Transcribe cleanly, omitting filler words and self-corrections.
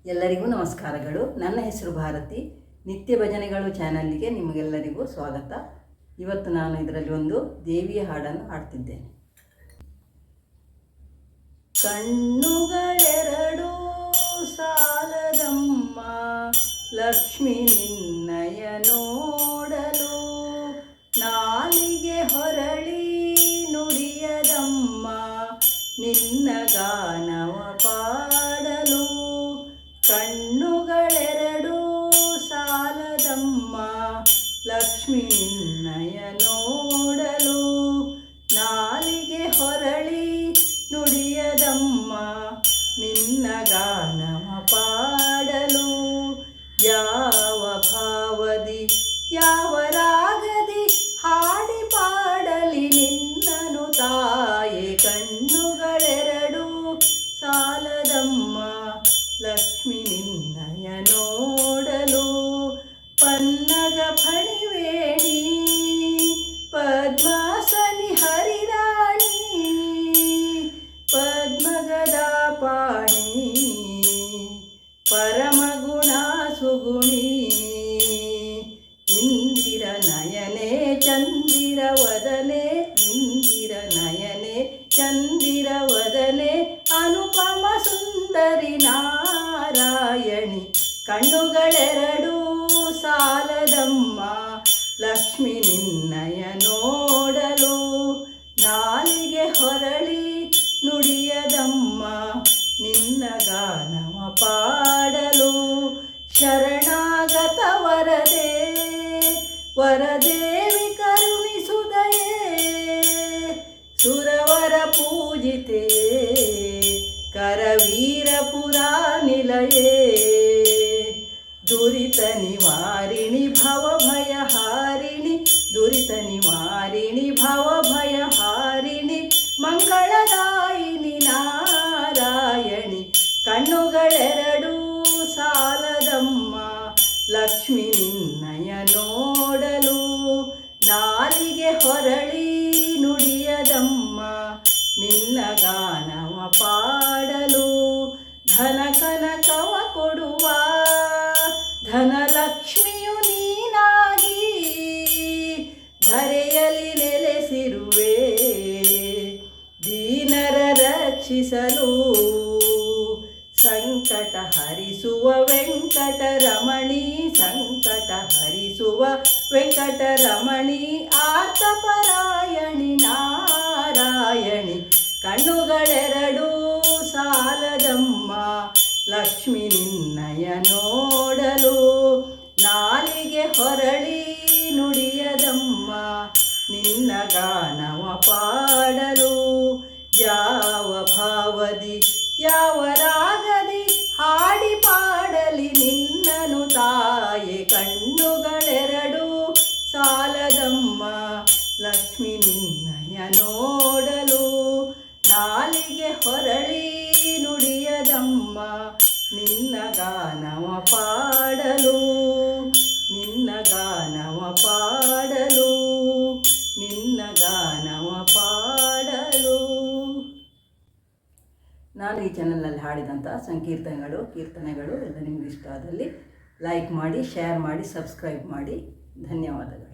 ಎಲ್ಲರಿಗೂ ನಮಸ್ಕಾರಗಳು. ನನ್ನ ಹೆಸರು ಭಾರತಿ. ನಿತ್ಯ ಭಜನೆಗಳು ಚಾನಲ್ಗೆ ನಿಮಗೆಲ್ಲರಿಗೂ ಸ್ವಾಗತ. ಇವತ್ತು ನಾನು ಇದರಲ್ಲಿ ಒಂದು ದೇವಿಯ ಹಾಡನ್ನು ಹಾಡ್ತಿದ್ದೇನೆ. ಕಣ್ಣುಗಳೆರಡು ಸಾಲದಮ್ಮ ಲಕ್ಷ್ಮಿ ನಿನ್ನಯ ನೋಡಲು, ನಾಲಿಗೆ ಹೊರಳಿ ನುಡಿಯದಮ್ಮ ನಿನ್ನ ಗಾನವ ಪಾಡಲು. ಕಣ್ಣುಗಳೆರಡು ಸಾಲದಮ್ಮ ಲಕ್ಷ್ಮಿ ನಿನ್ನಯ ನೋಡಲು, ನಾಲಿಗೆ ಹೊರಳಿ ನುಡಿಯದಮ್ಮ ನಿನ್ನ ಗಾನವ ಪಾಡಲು. ಯಾವ ಭಾವದಿ ಯಾವ ರಾಗದಿ ಹಾಡಿ ಪಾಡಲಿ ನಿನ್ನನು ತಾಯೆ. ಕಣ್ಣುಗಳೆರಡು ಸಾಲದಮ್ಮ ಲಕ್ಷ್ಮಿ ನಿನ್ನಯ ನೋಡಲು. ಪನ್ನಗ ಫಣಿವೇಣಿ ಪದ್ಮಾಸನಿ ಹರಿರಾಣಿ, ಪದ್ಮಗದ ಪಾಣಿ ಪರಮಗುಣ ಸುಗುಣಿ. ಇಂದಿರ ನಯನೆ ಚಂದಿರ ವದನೆ, ಇಂದಿರ ನಯನೆ ಚಂದಿರ ವದನೆ ಅನುಪಮ ಸುಂದರಿ ನಾರಾಯಣಿ. ಕಣ್ಣುಗಳೆರಡು ಸಾಲದಮ್ಮ ಲಕ್ಷ್ಮಿ ನಿನ್ನಯ ನೋಡಲು, ನಾಲಿಗೆ ಹೊರಳಿ ನುಡಿಯದಮ್ಮ ನಿನ್ನ ಗಾನವ ಪಾಡಲು. ಶರಣಾಗತ ವರದೆ ವರದೇವಿ ಕರುಣಿಸುದಯೇ, ಸುರವರ ಪೂಜಿತೆ ಕರವೀರಪುರ ನಿಲಯೇ. ದುರಿತ ನಿವಾರಿಣಿ ಭವಭಯಹಾರಿಣಿ, ದುರಿತ ನಿವಾರಿಣಿ ಭವಭಯಹಾರಿಣಿ ಮಂಗಳದಾಯಿನಿ ನಾರಾಯಣಿ. ಕಣ್ಣುಗಳೆರಡು ಸಾಲದಮ್ಮ ಲಕ್ಷ್ಮಿ ನಿನ್ನಯ ನೋಡಲು, ನಾಲಿಗೆ ಹೊರಳಿ ನುಡಿಯದಮ್ಮ ನಿನ್ನ ಗಾನವ ಪಾಡಲು. ಧನ ಕನಕವ ಕೊಡುವ ಧನಲಕ್ಷ್ಮಿಯು ನೀನಾಗಿ, ಧರೆಯಲ್ಲಿ ನೆಲೆಸಿರುವೆ ದೀನರ ರಕ್ಷಿಸಲು. ಸಂಕಟ ಹರಿಸುವ ವೆಂಕಟರಮಣಿ, ಸಂಕಟ ಹರಿಸುವ ವೆಂಕಟರಮಣಿ ಆರ್ತಪರಾಯಣಿ ನಾರಾಯಣಿ. ಕಣ್ಣುಗಳೆರಡು ಸಾಲದಮ್ಮ ಲಕ್ಷ್ಮಿ ನಿನ್ನಯ ನೋಡಲು, ನಾಲಿಗೆ ಹೊರಳಿ ನುಡಿಯದಮ್ಮ ನಿನ್ನ ಗಾನವ ಪಾಡಲು. ಯಾವ ಭಾವದಿ ಯಾವ ರಾಗದಿ ಹಾಡಿ ಪಾಡಲಿ ನಿನ್ನನು ತಾಯೆ. ಕಣ್ಣುಗಳೆರಡು ಸಾಲದಮ್ಮ ಲಕ್ಷ್ಮಿ ನಿನ್ನಯ ನೋಡಲು, ನಾಲಿಗೆ ಹೊರಳಿ ನುಡಿಯದಮ್ಮ ನಿನ್ನ ಗಾನವ ಪಾಡಲು, ನಿನ್ನ ಗಾನವ ಪಾಡಲು, ನಿನ್ನ ಗಾನವ ಪಾಡಲು. ನಾನು ಈ ಚಾನಲಲ್ಲಿ ಹಾಡಿದಂಥ ಸಂಕೀರ್ತನೆಗಳು ಕೀರ್ತನೆಗಳು ಎಲ್ಲ ನಿಮಗೆ ಇಷ್ಟ ಆದಲ್ಲಿ ಲೈಕ್ ಮಾಡಿ, ಶೇರ್ ಮಾಡಿ, ಸಬ್ಸ್ಕ್ರೈಬ್ ಮಾಡಿ. ಧನ್ಯವಾದಗಳು.